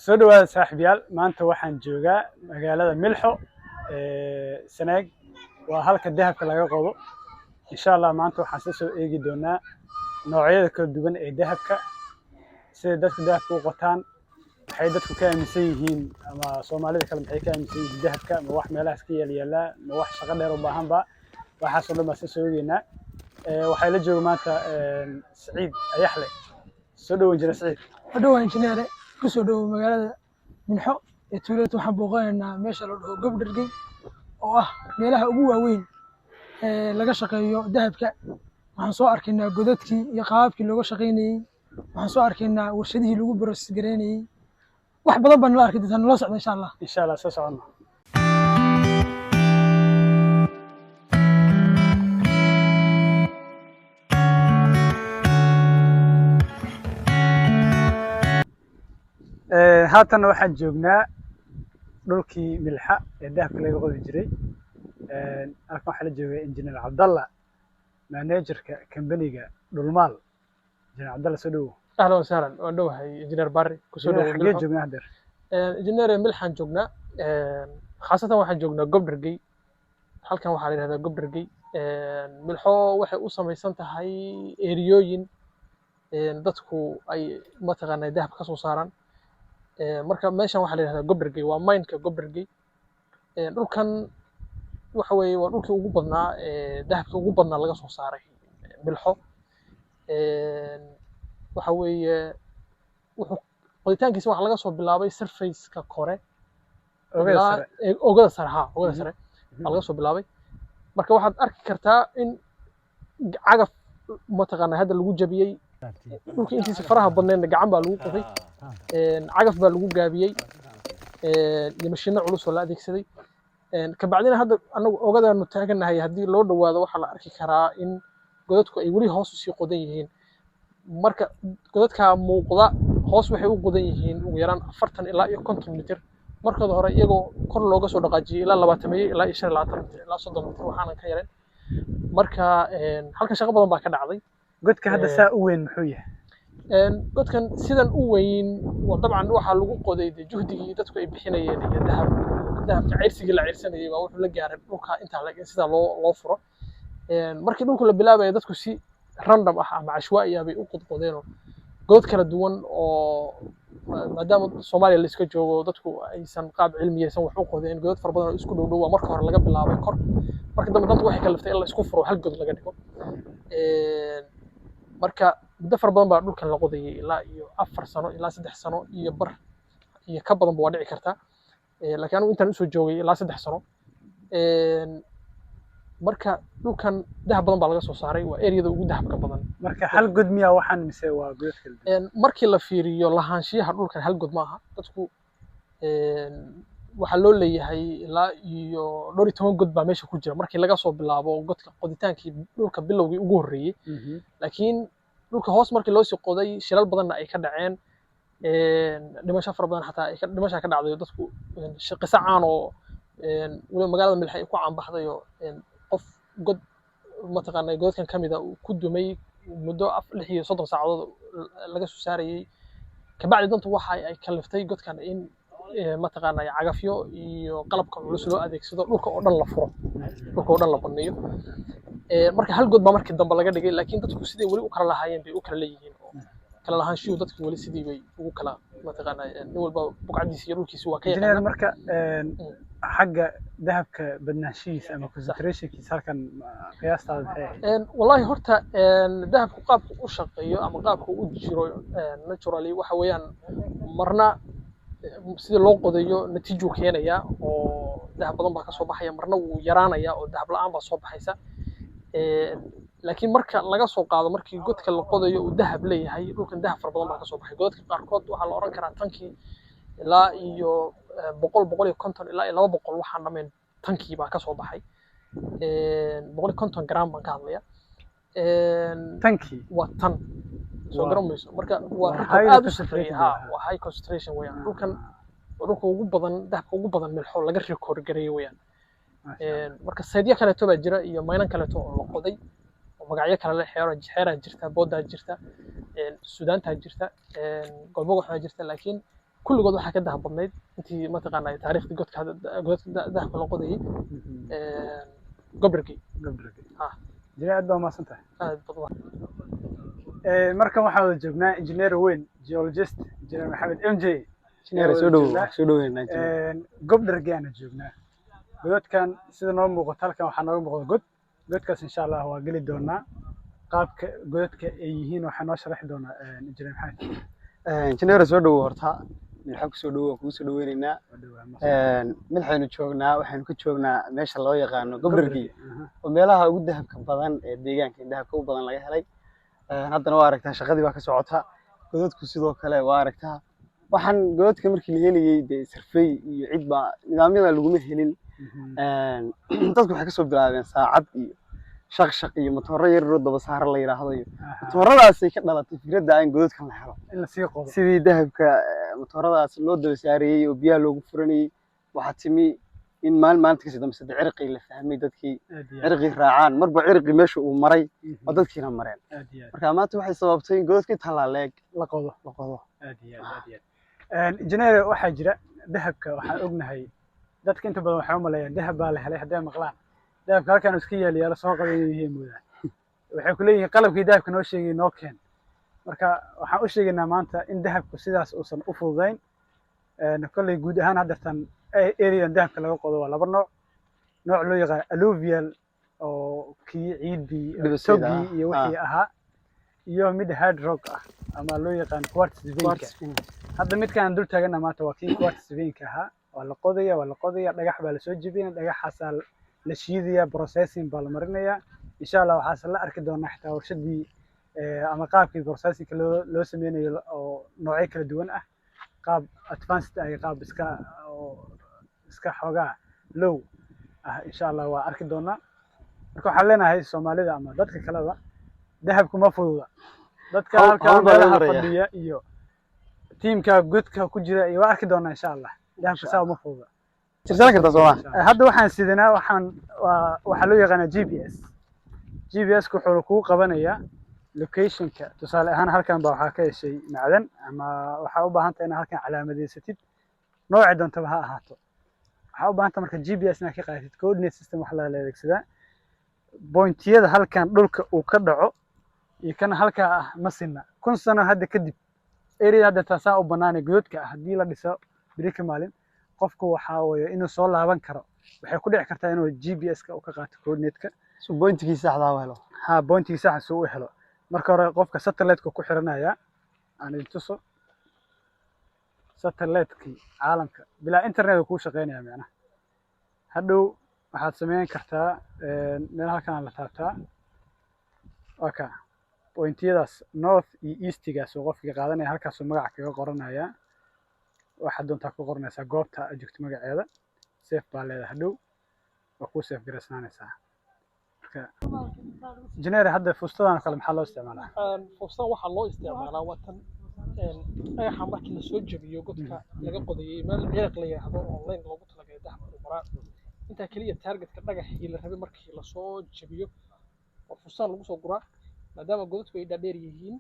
soo dhawaada saaxiibayaal maanta waxaan joogaa magaalada Milxo Sanaag waa halka dahabka laga qodo insha Allah maanta waxaan soo eegi doonaa noocyada kala duwan ee dahabka sida dadka dahabka u qotaan waxay dadku ka aaminsan yihiin ama Soomaalida kale maxay ka aaminsan yihiin dahabka ma wax meelahaas ka yaala ma wax shaqo dheer u baahan ba waxaas oo dhan baan soo eegeynaa waxay la jooga maanta Saciid Ayaxle soo dhawaad jira Saciid hadhow injineer ku soo dhaw magaalada Milxo ee tuulada waxaan booqanaynaa meesha la dhaho Gobdhargey oo ah meelaha ugu waaweyn ee laga shaqeeyo dahabka waxaan soo arkaynaa godadkii iyo qaababkii looga shaqeynayay waxaan soo arkaynaa warshadihii lagu process gareynayay wax badan baan la arkay dadana la socdo insha Allah soo socono haatan waxaan joognaa dhulkii Milxa ee dahabka laga qodi jiray halkan waxaa la joogay injineer Cabdalla managerka company-ga Dhulmaal injineer Cabdalla soo dhawow ahlan wa sahlan waan dhawahay injineer Barre ku soo dhawaad xagee joognaa hadeer injineer Milxan joognaa khaasatan waxaan joognaa Gobdhargey halkan waxaa la yiraahdaa Gobdhargey Milxo waxay u samaysan tahay eriyooyin dadku ay mataqaanaa dahab ka soo saaraan marka meeshan waxaa la yiraahdaa Gobdhargey waa mine-ka Gobdhargey dhulkan waxa weeye waa dhulkii ugu badnaa dahabka ugu badnaa laga soo saaray Milxo waxa weeye wuxuu qoditaankiisa waxa laga soo bilaabay surface-ka kore ogada sare laga soo bilaabay marka waxaad arki kartaa in cagaf mataqaanaa hadda lagu jabiyey dhulka intiisa faraha badneedna gacan baa lagu qoday cagaf baa lagu gaabiyey iyo mashiinno culus oo la adeegsaday kabacdina hadda anagu ogadaanu taaganahay haddii loo dhawaado waxaa la arki karaa in godadku ay weli hoos usii qodan yihiin marka godadka muuqda hoos waxay u qodan yihiin ugu yaraan 40 ilaa iyo 50 mitir markooda hore iyagoo kor looga soo dhaqaajiyay ilaa 20 ilaa 25 mitir ilaa 30 mitir waxaanan ka yaran marka halka shaqo badan baa ka dhacday godka hadda saa u weyn muxuu yahay godkan sidan u weyn dabcan waxaa lagu qoday juhdigii dadku ay bixinayeen iyo dahabka ceyrsigii la ceyrsanayay baa wuxuu la gaaray dhulka intaa sida loo furo markii dhulku la bilaabayo dadku si random ah ama cashwaa'i ah bay u qodqodeenoo godad kala duwan oo maadaama Soomaaliya la iska joogo dadku aysan qaab cilmiyeysan wax u qodeen godad fara badan oo isku dhow marka hore laga bilaabay kor marka dambe dadku waxay kaliftay in la isku furo hal god laga dhigo marka muddo fara badan baa dhulkan la qodayay ilaa iyo 4 sano ilaa 3 sano iyo bar iyo ka badan waa dhici kartaa laakiin anigu intaan usoo joogay ilaa 3 sano marka dhulkan dahab badan baa laga soo saaray waa ereyada ugu dahabka badan marka hal god miyaa waxaan mise waa god kale markii la fiiriyo lahaanshiyaha dhulkan hal god maaha dadku waxaa loo leeyahay ilaa iyo 12 god baa meesha ku jira markii laga soo bilaabo godka qoditaankii dhulka bilowgii ugu horreeyay laakiin dhulka hoos markii loo sii qoday shilal badanna ay ka dhaceen dhimasho fara badan xataa dhimasha ka dhacday dadku qiso caan oo wali magaalada Milxa ay ku caan baxday oo qof god mataqaanaa godkan kamid ah ku dumay muddo 36 saacadood laga soo saarayay kabacdi dantu waxa ay kaliftay godkan in mataqaanaa cagafyo iyo qalabka culus loo adeegsado dhulka oo dhan la furo dhulka oo dhan la baneeyo marka hal god baa markii dambe laga dhigay laakiin dadku sidii wali u kala lahaayeen bay u kala leeyihiin kala lahaanshiyo dadku wali sidii bay ugu kala mataqaanaa nin walba buqcadiisa iyo dhulkiisa waa ka yaqaan marka xagga dahabka badnaanshihiisa ama concentrationkiisa halkan qiyaastaada maxay wallahi horta dahabku qaabku u shaqeeyo ama qaabku u jiro naturally waxa weeyaan marna sidii loo qodayo natiijo keenaya oo dahab badan baa ka soo baxaya marna wuu yaraanaya oo dahab la'aan baa soo baxaysa laakiin marka laga soo qaado markii godka la qodayo uu dahab leeyahay dhulkan dahab fara badan baa ka soo baxay godadka qaarkood waxaa la oran karaa tankii ilaa iyo 150 ilaa iyo 200 waxaan dhameen tankii baa ka soo baxay 150 gram baan ka hadlaya tankii waa tan soo garamayso marka waa aad u sarreeya waa high concentration weeyaan dhulkan dhulka ugu badan dahabka ugu badan Milxo laga record gareeyay weeyaan marka saydiya kale to baa jira iyo maynan kale to oo la qoday magacyo kale leh xeeraa jirta boodaa jirta suudaantaa jirta golbo waxaa jirta laakiin kulligood waxaa ka dahab badnayd intii mataqaanaa taariikhdii godka dahabka la qodayay gobrigi gabdhagi ha jira aad baa umahadsan tahay aad badan markan waxaan wada joognaa engineer weyn geologist engineer maxamed MJ Engineer soo dhaweynaa gobdhargi aana joognaa godadkan sida noo muuqato halkan waxaa nooga muuqda godkaas insha allah waa geli doonaa qaabka godadka ay yihiin waxaa noo sharaxi doonaa engineer maxamed Engineer soo dhawo horta milxa ku soo dhawo ku soo dhaweynaynaa milxaynu joognaa waxaynu ka joognaa meesha loo yaqaano gobdhargi oo meelaha ugu dahabka badan ee deegaanka dahabka ugu badan laga helay haddana waa aragtaa shaqadii baa ka socota godadku sidoo kale waa aragtaa waxaan godadka markii la helayay dee sarfey iyo cid baa nidaamyada laguma helin dadku waxay ka soo bilaabeen saacad iyo shaqshaq iyo matooro yar oo daba saar la yiraahdo iyo matooradaasay ka dhalatay fikradda aan godadkan la helo in la sii qodo sidii dahabka matooradaas loo daba saarayay oo biyaha loogu furanayay waxaa timi in maalinta kasii dambe saddex cirqi la fahmay dadkii cirqi raacaan marba cirqi meesha uu maray oo dadkiina mareen marka maanta waxay sababtay in godadka inta la leeg la qodo aad iyo aad engineer waxaa jira dahabka waxaan ognahay dadka inta badan waxay u maleeyaan dahab baa la helay hadday maqlaan dahabka halkan iska yaala soo qaday inay yihiin moodaan waxay ku leeyihiin qalabkii dahabka noo sheegay noo keen marka waxaan u sheegaynaa maanta in dahabku sidaas uusan u fududayn kolley guud ahaan haddartan areadan dahabka laga qodo waa laba nooc loo yaqaan alluvial oo kii ciiddii togii iyo wixii ahaa iyo mid hard rock ah ama loo yaqaan quartz vein hadda midkaan dul taagana maanta waa kii quartz vein-ka ahaa waa la qodaya dhagax baa la soo jebinaya dhagaxaasaa la shiidaya processing baa la marinaya insha allah waxaase la arki doonaa xitaa warshadii ama qaabkii processingka loo sameynayo oo noocyo kala duwan ah qaab advanced ah iyo qaab iska xoogaa low ah insha allah waa arki doonaa marka waxaan leenahay soomaalida ama dadka kaleba dahabku ma fududa dadka halkaa meelaha fadhiya iyo tiimka godka ku jira iyo waa arki doonaa insha allah dahabka saa uma fududa tirsan kartaa Soomaa hadda waxaan sidanaa waxaa loo yaqaanaa GPS-ku wuxuu kuu qabanayaa locationka tusaale ahaan halkan baa waxaa ka heshay macdan ama waxaa u baahan tahay inaad halkan calaamadeysatid nooca doontaba ha ahaato waxaa u baahan tahay marka GPS inaad ka qaadatid coordinate system wax la adeegsadaa pointiyada halkan dhulka uu ka dhaco iyo kan halkaa ah ma sinna 1000 sano hadda kadib area hadda taasaa u banaanay godadka ah haddii la dhiso biri ka maalin qofku waxaa weeye inuu soo laaban karo waxay ku dhici kartaa inuu GPS-ka uu ka qaato coordinate-ka soo pointigii saxda ah helo pointigii saxda soo u helo marka hore qofka satellite-ka ku xiranaya aan intuso satellite-kii caalamka bilaa internet ku shaqeynaya macnaha hadhow waxaad sameyn kartaa meel halkan la taabtaa waka pointiyadaas north iyo east-gaas oo qofka qaadanaya halkaas oo magac kaga qoranaya waxaad doontaa ku qoranaysaa goobta aad joogto magaceeda safe baa leedahay hadhow waa kuu safe garaysnaanaysaa marka engineer hadda fustadan kale maxaa loo isticmaalaa fustan waxaa loo isticmaalaa waa tan dhagaxa markii la soo jebiyo godka laga qodayay meel ciraq la yiraahdo online loogu talagalay dahabka maraa inta kaliya targetka dhagaxii la rabay markii la soo jebiyo oo fustan lagu soo guraa maadaama godadku ay dhaadheer yihiin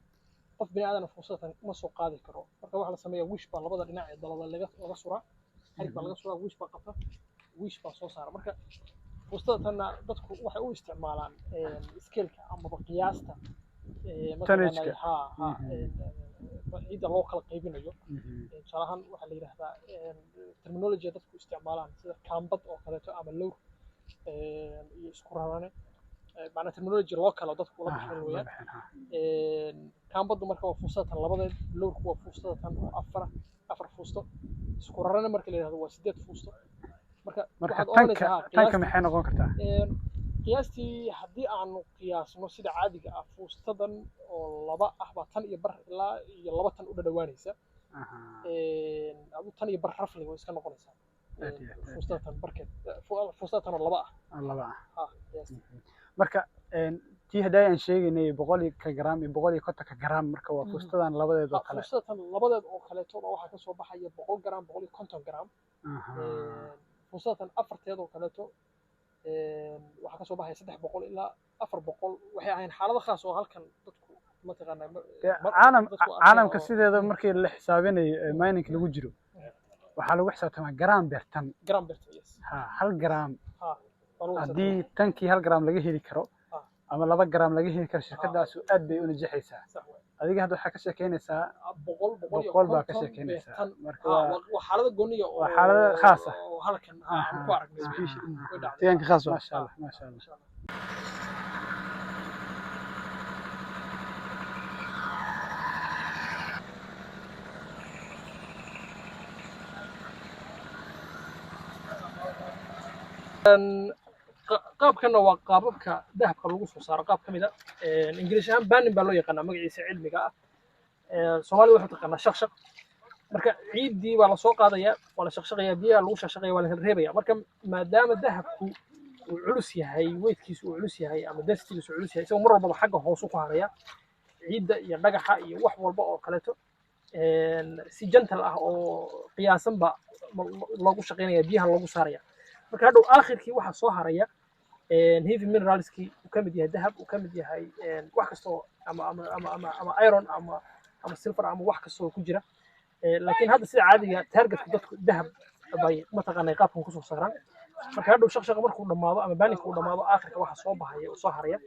qof bini aadan fustan ma soo qaadi karo marka waxa la sameeyaa wish baa labada dhinac ee dalada laga suraa xarig baa laga suraa wish baa qabta wish baa soo saara marka fustadana dadku waxay u isticmaalaan scale-ka ama qiyaasta tonnage-ka ciidda loo kala qaybinayo tusaale ahaan waxaa la yidhaahdaa terminology dadku isticmaalaan sida kaambad oo kaleeto ama lowr iyo isku rarane macnaa terminology loo kala dadku la bixin weeyaan kaambaddu marka waa fuustatan labadeed lowrku waa fuustatan oo afar fuusto isku rarane marka la yidhahdo waa 8 fuusto marka tanka maxay noqon kartaa qiyaastii haddii aanu qiyaasno sida caadiga ah fuustadan oo 2 ah baa tan iyo bar ilaa iyo 2 tan u dhadhawaanaysa adu tan iyo bar rafli way iska noqonaysaa fuustadan barkeed fuustadan oo 2 ah marka tii haday aan sheegaynay 100 gram iyo 150 gram marka waa fuustadan labadeed oo kale fuustadan labadeed oo kale toona waxa ka soo baxaya 100 gram 150 gram fuustadan afarteed oo kale to waxa ka soo baxay 300 ilaa 400 waxay ahayn xaalado khaas oo halkan dadku mataqaanaa caalamka sideeda markii la xisaabinayo mining lagu jiro waxaa lagu xisaabtamaa gram beer tan gram beerta yes ha 1 gram ha haddii tankii 1 gram laga heli karo ama 2 gram laga heli karo shirkadaas aad bay u najaxaysaa adiga hadda waxaa ka sheekeynaysaa boqol baa ka sheekeynaysaa marka waa xaalada gooniya oo waa xaalada khaas ah oo halkan aan ku aragnay species way dhacday deegaanka khaas ma sha Allah ma sha Allah qaabkana waa qaababka dahabka lagu soo saaro qaab ka mid ah ingiriis ahaan banin baa loo yaqaanaa magaciisa cilmiga ah Soomaalidu waxay taqaanaa shaqshaq marka ciidii baa la soo qaadaya waa la shaqshaqaya biyaha lagu shaqshaqaya waa la reebaya marka maadaama dahabku uu culus yahay weydkiisu uu culus yahay ama densitygiisu uu culus yahay isagoo mar walba xagga hoos u ku haraya ciidda iyo dhagaxa iyo wax walba oo kaleeto si gentle ah oo qiyaasan ba loogu shaqeynaya biyaha loogu saaraya marka hadhow aakhirkii waxa soo haraya heavy mineralski uu ka mid yahay dahab uu ka mid yahay wax kastoo ama iron ama silver ama wax kastoo ku jira laakiin hadda sida caadiga targetka dadku dahab bay mataqaanay qaabkan ku soo saaraan marka hadhow shaqshaqa markuu dhamaado ama baaninka uu dhamaado aakhirka waxa soo baxaya oo soo haraya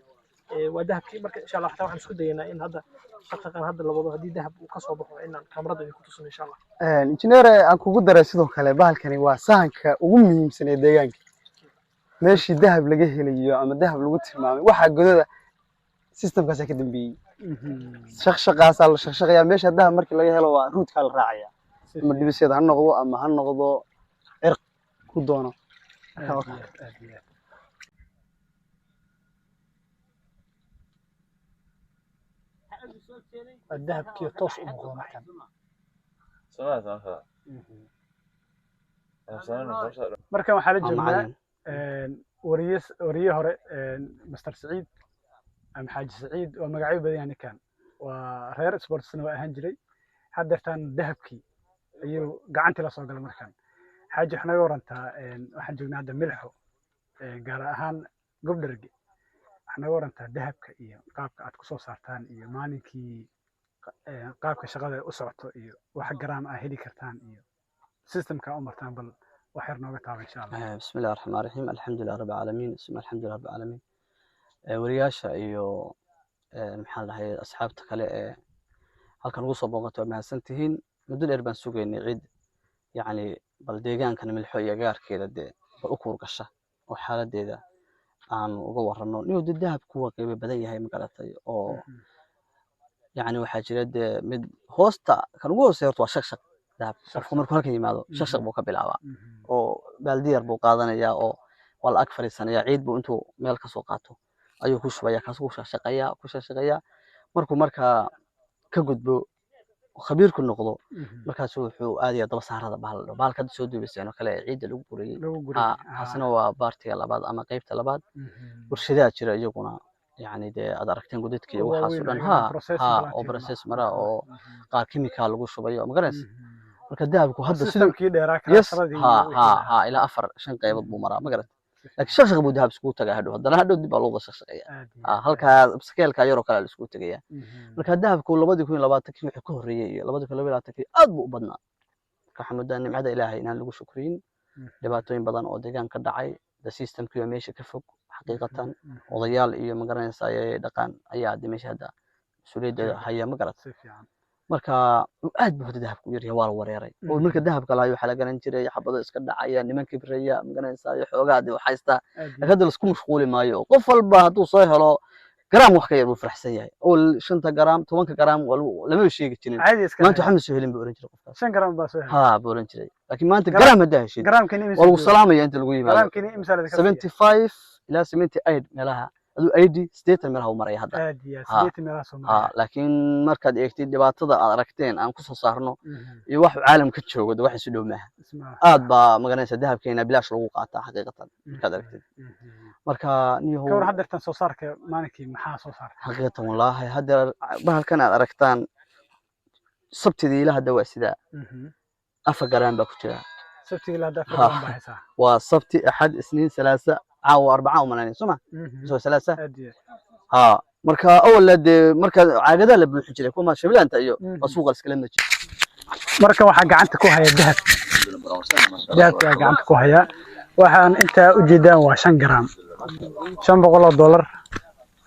waa dahabkii marka insha Allah waxaan isku dayaynaa in hadda shaqshaqan hadda labado hadii dahab uu ka soo baxo inaan kamarada ku tusno insha Allah injineer aan kugu daray sidoo kale bahalkani waa sahanka ugu muhiimsan ee deegaanka meeshii dahab laga helayo ama dahab lagu tilmaamay waxa godada systemkaas ka dambeeyay shaqshaqaas la shaqshaqaya meesha dahab markii laga helo waa root ka la raacaya ama dibiseeda ha noqdo ama ha noqdo cirq ku doono dahabkii toos u noqdo markan markan waxaa la joognaa wariye hore Mr. Saciid ama Xaaji Saciid oo magacyo badan yahay ninkan waa reer sportsna waa ahaan jiray haddeertaan dahabkii ayuu gacantii la soo galay markan xaaji waxna warantaa waxaan joognaa hadda milxo gaar ahaan gobdharge waxna warantaa dahabka iyo qaabka aad ku soo saartaan iyo maalinkii qaabka shaqada u socoto iyo wax garaam ah heli kartaan iyo systemka u martaan bal wax yar nooga taaba insha Allah bismillaahir rahmaanir rahiim alxamdulillahi rabbil aalamiin alxamdulillahi rabbil aalamiin wariyaasha iyo maxaan lahayd asxaabta kale ee halkan ugu soo booqato mahadsantihiin muddo dheer baan sugaynay ciid yacni bal deegaankan milxo iyo gaarkeeda dee bal u kuur gasha oo xaaladeeda aan uga warrano inuu dahabku waa qiimo badan yahay magaratay oo yacni waxaa jira dee mid hoosta kan ugu hooseeya horta waa shaqshaq dahab qofku markuu halkan yimaado shaqshaq buu ka bilaabaa oo baaldiyar buu qaadanayaa oo waa la ag fadhiisanayaa ciid buu intuu meel ka soo qaato ayuu ku shubaya kaas ku shaqshaqaya markuu markaa ka gudbo khabiirku noqdo markaas wuxuu aadaya daba saarada bahalka soo duubaysay oo kale ciidda lagu guriyay taasina waa baartiga labaad ama qaybta labaad warshadaha jira iyaguna yani dee aad aragteen godadka iyo waxaas oo dhan oo process mara oo qaar chemical lagu shubayo magaranaysa marka dahabku hadda sidii dheeraa kala ilaa 4-5 qaybood buu maraa magarat laakiin shaqshaq buu dahab isku tagaa hadhow haddana hadhow dib baa loo shaqshaqaya halkaa skeelka yaroo kale la isku tagaya marka dahabku 2020 wixii ka horeeyay iyo 2022 aad buu u badnaa marka xamudan nimcada ilaahay inaan lagu shukriin dhibaatooyin badan oo deegaanka dhacay the systemkii waa meesha ka fog xaqiiqatan odayaal iyo magaranaysa ay dhaqan ayaa meesha hadda suuleeda haya magarat marka aad buu dahabku yar yahay waa la wareeray oo marka dahabka la waxa la garan jiray xabado iska dhacaya nimankii bireeya magaranaysa xoogaa dib waxaysta hadda la isku mashquuli maayo qof walba hadduu soo helo gram wax ka yar uu faraxsan yahay oo 5 gram 10 gram lama sheegi jirin maanta waxa ma soo helin buu oran jiray qofkaas 5 gram baa soo helay ha buu oran jiray laakiin maanta gram ma daahshin oo lagu salaamaya inta lagu yimaado 75 ilaa 78 meelaha aduu ID 80 meelaha u maray hadda laakiin markaad eegtid dhibaatada aad aragteen aan ku soo saarno iyo wax caalamka joogo wax isu dhow maaha aad baa magaranaysa dahabkeena bilaash lagu qaataa xaqiiqatan markaad aragtid marka niyo ka war hadda soo saarka maalinkii maxaa soo saartay xaqiiqatan wallahi hadda bahalkan aad aragtaan sabtidii ilaa hadda waa sida 4 garan baa ku jira sabtidii ilaa hadda 4 garan baa haysaa waa sabti axad isniin salaasa عاو 4 ومنانين سمع سو 3 ها marka awal de marka caagada la buuxin jiray kuma shabilaanta iyo suuqa iskala ma jiray marka waxa gacanta ku haya dahabka gacanta ku haya waxaan inta u jeedaan waa 5 gram $500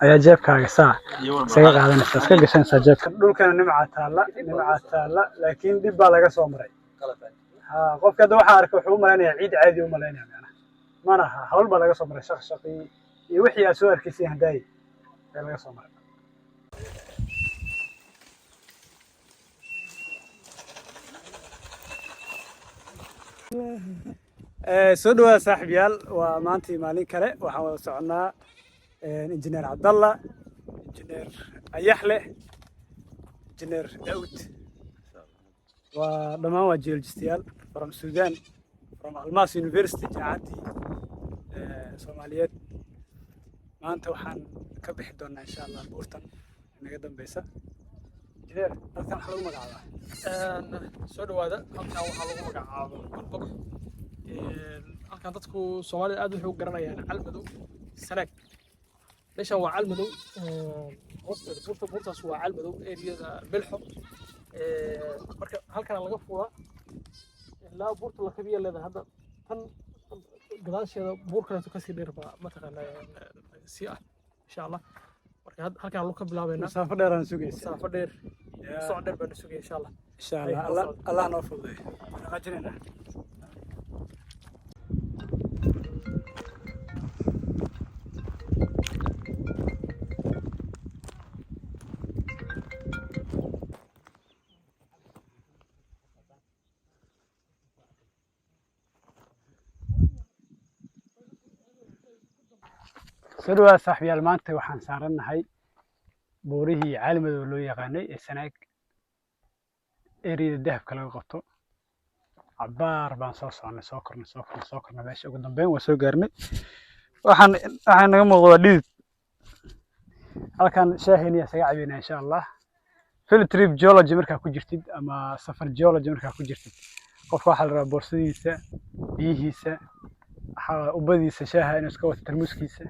ayaa jeebkaaga isaga qaadanaysa iska gashanaysa jeebka dhulkana nimca taala laakiin dib baa laga soo maray qofka hadda waxa arkay wuxuu u maleynayaa ciid caadi u maleynayaa mana aha hawl baa laga soo maray shaqi iyo wixii aad soo arkaysay haday laga soo maray soo dhawaada saaxiibayaal waa maantii maalin kale waxaan wada soconaa injineer Cabdalla injineer Ayaxle injineer Daawud waa dhamaan waa geologistayaal from Sudan from Almas University jaamacadii Soomaaliyeed maanta waxaan ka bixi doonaa insha Allah buurtan inaga dambaysa injineer halkan waxa lagu magacaabaa soo dhawaada halkan waxaa lagu magacaabaa Golbog halkan dadku Soomaalida aad waxay u garanayaan Calmadow Sanaag meeshan waa Calmadow buurtaas waa Calmadow eriyada Bilxo marka halkan laga fuuraa ilaa buurta la kabiya leedahay hadda tan gadaasheeda buur kale ka sii dheer baa ma taqaanaa si ah insha Allah marka halkan lagu ka bilaabeynaa masaafo dheer aan sugaysaa masaafo dheer soo dheer baan sugay insha Allah Allah noo fududeeyo rajinayna سلوى صاحبي المانتي waxaan saaranahay buurihii caalamiga loo yaqaanay ee Sanaag eriyada dahabka laga qabto cabaar baan soo kornay meesha ugu dambeyn waa soo gaarnay waxaan naga muuqdaa dhid halkan shaahini isaga cabinaa insha Allah field trip geology markaa ku jirtid ama safar geology markaa ku jirtid qofka waxa la rabaa boorsadiisa biyihiisa ubadiisa shaaha inuu iska wato tarmuuskiisa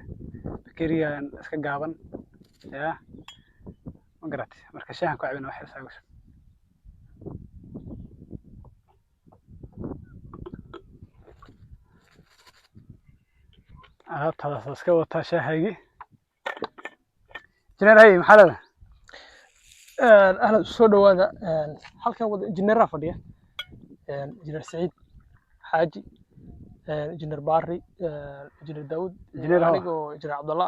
bakeriyan iska gaaban ya ma garatay marka shaahan ku cabina wax isaga soo taas iska wata shaahaygi injineer hay maxaa leedahay ahlan soo dhawaada halkan wada injineer fadhiya injineer Saciid Xaaji injineer Barri injineer Daawud anigoo injineer Cabdalla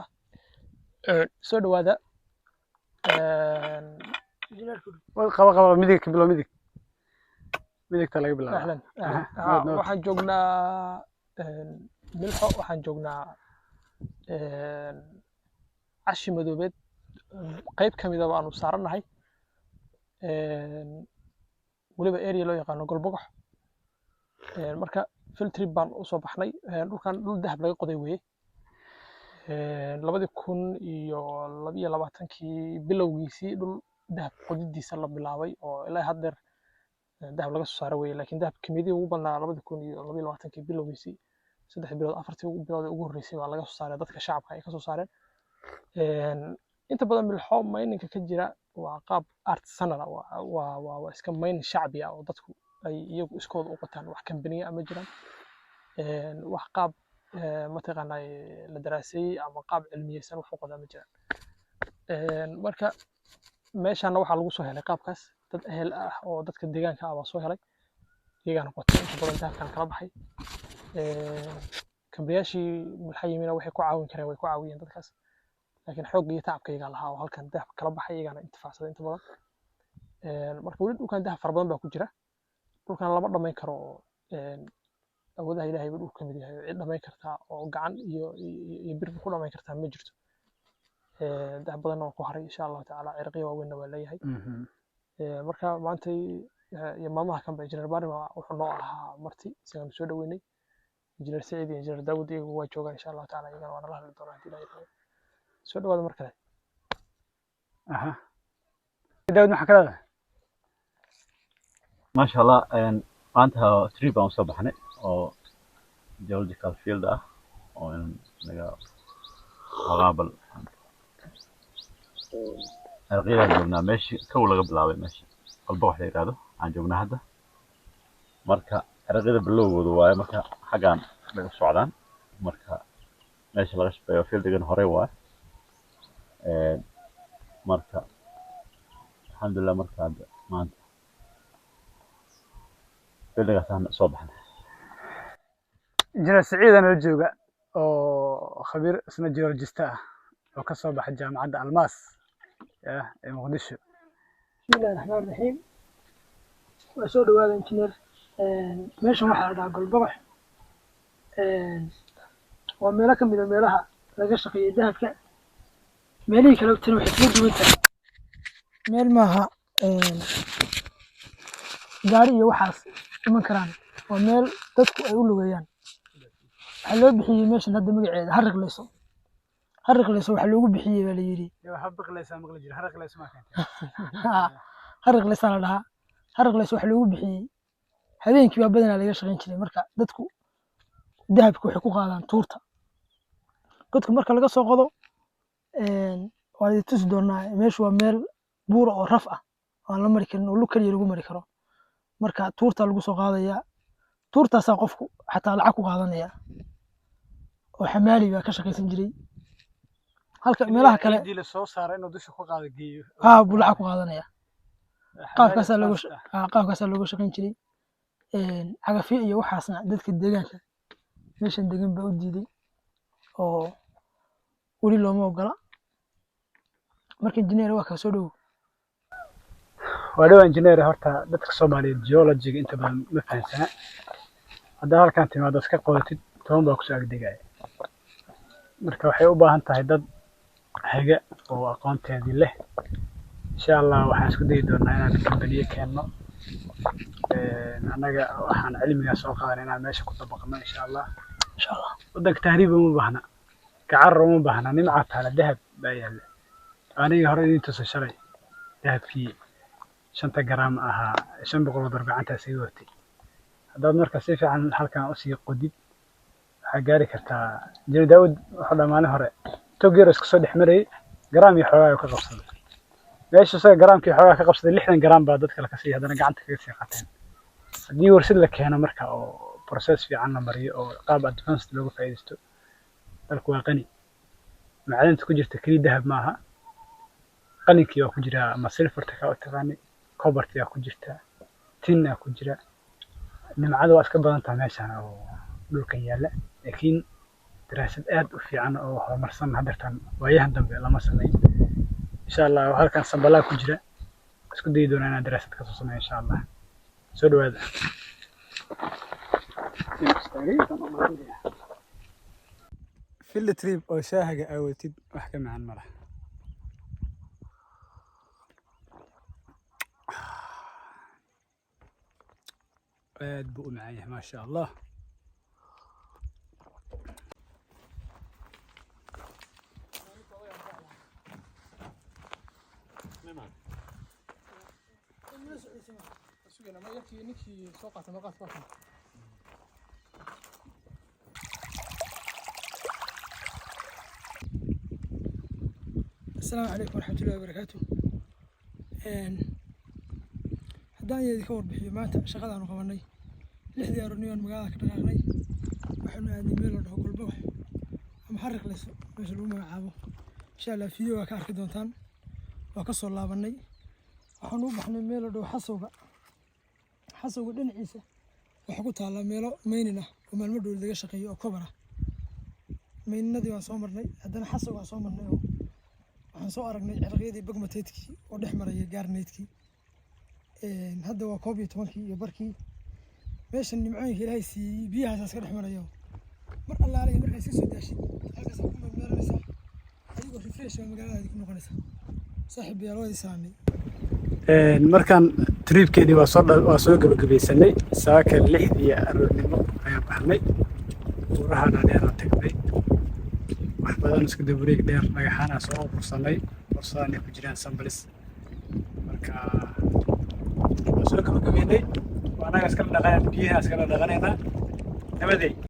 soo dhawaada qaba midig ka bilo midigta laga bilaabo ahlan waxaan joognaa Milxo waxaan joognaa Cashi Madoobeed qayb kamid ah aanu saaranahay waliba area loo yaqaan Golbogox marka field trip baan u soo baxnay dhulkan dhul dahab laga qoday weeye 2022 bilowgiisii dhul dahab qodidiisa la bilaabay oo ilaa hadda dahab laga soo saaray weeye laakiin dahab kamidii ugu badnaa 2022 bilowgiisii 3 bilood 4 bilood ugu horeysay waa laga soo saaray dadka shacabka ay ka soo saareen inta badan milxo mining ka jira waa qaab artisanal waa iska mining shacbi ah oo dadku ay iyagu iskood u qataan wax company ama jiraan wax qaab ma taqaanay la daraasay ama qaab cilmiyeysan wax u qodaa ma jiraan marka meeshana waxa lagu soo helay qaabkaas dad ehel ah oo dadka deegaanka ah soo helay deegaan qotay inta badan dahabkan kala baxay kambiyaashii mulxayimina waxay ku caawin kareen way ku caawiyeen dadkaas laakiin xoog iyo tacabkayga lahaa oo halkan dahab kala baxay iyagana intifaacsada inta badan marka wali dhulkan dahab far badan baa ku jira dhulkan lama dhameyn karo awoodaha Ilaahay buu ka mid yahay cid dhameyn karta oo gacan iyo bir ku dhameyn karta ma jirto dahab badan oo ku haray insha Allah taala cirqiyo waaweyn waa leeyahay marka maanta iyo maamaha kan injineer Barri wuxuu noo ahaa marti isaga soo dhaweynay injineer Saciid iyo injineer Daawud iyagu waa joogaan insha Allah taala iyagana waa la hadli doonaa hadii Ilaahay soo dhawaada mar kale Daawud maxaa kala ما شاء الله maanta trip aan soo baxnay oo geological field ah oo naga qaabal arqiyada joognaa meeshii kow laga bilaabay meesha qalbo wax la yiraahdo aan joognaa hadda marka arqiyada bilowgoodu waaye marka xagaan bay u socdaan marka meesha laga shaqeeyo fieldigan hore waaye marka alxamdulillah marka hadda maanta fieldigaasaan soo baxnay injineer siciidan oo jooga oo khabiir isna geologist ah oo ka soo baxay jaamacadda almaas ee muqdisho. bismillahi raxmaani raxiim. waa soo dhawaada injineer. meeshan waxaa la dhahaa golbabax. waa meelo ka mid a meelaha laga shaqeeyay dahabka. meelihii kale tani waxay kaga duwan tahay meel maaha gaari iyo waxaas iman karaan. waa meel dadku ay u lugeeyaan. waxaa loo bixiyey meeshan hadda magaceeda Harqleyso. Harqleyso waxaa loogu bixiyey baa la yidhi Harqleyso la dhahaa. Harqleyso waxaa loogu bixiyey habeenkii baa badanaa laga shaqayn jiray marka dadku dahabka waxay ku qaadaan tuurta. godka marka laga soo qodo waa la tusi doonaa. meeshu waa meel buura oo raf ah oo aan la mari karin oo lug kaliya lagu mari karo. marka tuurta lagu soo qaadayaa. tuurtaasaa qofku xataa lacag ku qaadanaya oo xamaali baa ka shaqaysan jiray. halka meelaha kale hadii la soo saaro inuu dusha ku qaado geeyo buu lacag ku qaadanaya. qaabkaasaa looga shaqayn jiray. cagafyo iyo waxaasna dadka deegaanka meeshan degan baa u diiday oo weli looma ogola. marka injineer waa kaa soo dhowow. waa dhawa injineer. horta dadka Soomaaliyeed geology inta badan ma fahansana. hadda halkan timaado iska qodatid toban baa ku soo agdegaya. marka waxay u baahan tahay dad haga oo aqoonteedii leh. insha Allah waxaan isku dayi doonaa inaan kambaniye keenno. anaga waxaan cilmiga soo qaadanay inaan meesha ku dabaqno insha Allah. wadanka tahriib uma baahna, gacar uma baahna, nimca taala dahab baa yaalla. aniga hore idin tuso shalay dahabkii 5 gram ahaa 500 dollar gacantaas iga watay. haddaad marka si fiican halkan u sii qodid waxaa gaari kartaa. injineer Daawud wuxuu dhammaanay hore tog yar isku soo dhex maray gram iyo xoogaa ka qabsaday. meesha isaga gramkii xoogaa ka qabsaday 60 gram baa dadka la ka sii haddana gacanta kaga sii qateen. haddii warshad la keeno marka oo process fiican la mariyo oo qaab advanced looga faa'iideysto dalku waa qani. macdanta ku jirta kaliya dahab maaha, qalinkii waa ku jira ama silfarta ka taqaani, cobalti ku jirta, tin ku jira. nimcadu waa iska badan tahay meeshan oo dhulka yaalla. laakiin daraasad aad u fiican oo horumarsan hadda waayahan dambe lama sameyn. insha Allah halkan sambalaa ku jira. isku dayi doonaa inaan daraasad ka soo sameeyo insha Allah. soo dhawaada. field trip oo shaahaga aawatid wax ka macaan ma laha. aad buu u macaan yahay maasha Allah. السلام عليكم ورحمة الله وبركاته. haddaan idinka warbixiyo maanta shaqadaan qabanay 6 aroorniyoon magaalada ka dhaqaaqnay. waxaanu aadnay meel la dhaho Golbabax ama Harqleyso meesha lagu magacaabo. insha Allah video waa ka arki doontaan. waa ka soo laabanay. waxaanu u baxnay meel la dhaho xasowga dhinaciisa waxa ku taala meelo meynin ah oo maalmo dhow laga shaqeeyo oo kobar ah. meyninadii waan soo marnay, haddana xasowga waan soo marnay oo waxaan soo aragnay cirqiyadii bagmateedkii oo dhex maraya gaarneedkii. hadda waa 11 iyo barkii. meeshan nimcooyinka Ilaahay siiyey biyahaas ka dhex marayo. mar allaale markaad iska soo daashid halkaas ku meeranaysaa adigoo refresh magaalada ku noqonaysa. saaxiib yaal waa isaanay. markaan tripkeedii waa soo gabagabeysanay. saaka 6 aroornimo ayaan baxnay. buurahaana dheeraan tagnay. wax badan isku dabareeg dheer dhagaxaan aan soo urursanay. fursadaan ay ku jiraan sambalis. marka waa soo gabagabeynay. waanaga iskala dhaqanayna biyaha iskala dhaqanayna. nabadey.